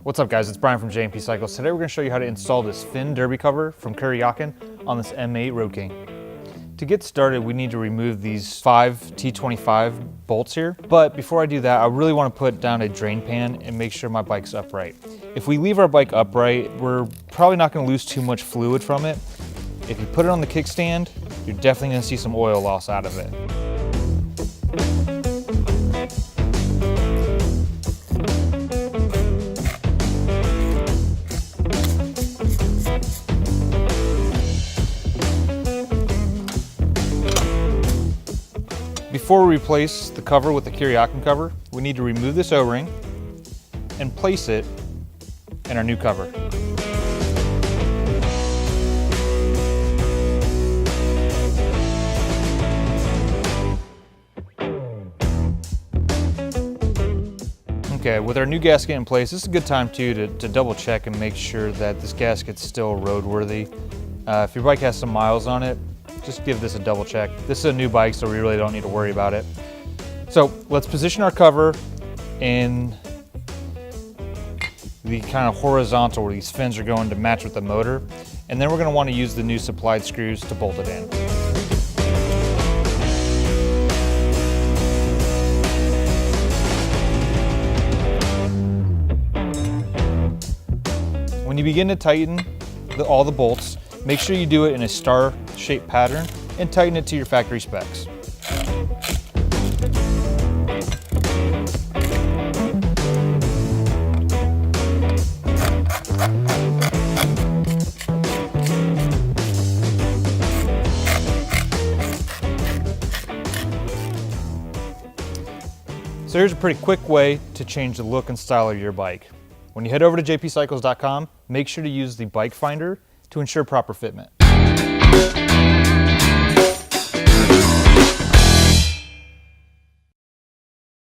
What's up guys, it's Brian from J&P Cycles. Today we're going to show you how to install this Finned Derby cover from Kuryakyn on this M8 Road King. To get started, we need to remove these 5 T25 bolts here. But before I do that, I really want to put down a drain pan and make sure my bike's upright. If we leave our bike upright, we're probably not going to lose too much fluid from it. If you put it on the kickstand, you're definitely going to see some oil loss out of it. Before we replace the cover with the Kuryakyn cover, we need to remove this O-ring and place it in our new cover. Okay, with our new gasket in place, this is a good time too to double check and make sure that this gasket's still roadworthy. If your bike has some miles on it, just give this a double check. This is a new bike, so we really don't need to worry about it. So let's position our cover in the kind of horizontal where these fins are going to match with the motor. And then we're going to want to use the new supplied screws to bolt it in. When you begin to tighten all the bolts, make sure you do it in a star-shaped pattern and tighten it to your factory specs. So here's a pretty quick way to change the look and style of your bike. When you head over to jpcycles.com, make sure to use the bike finder to ensure proper fitment.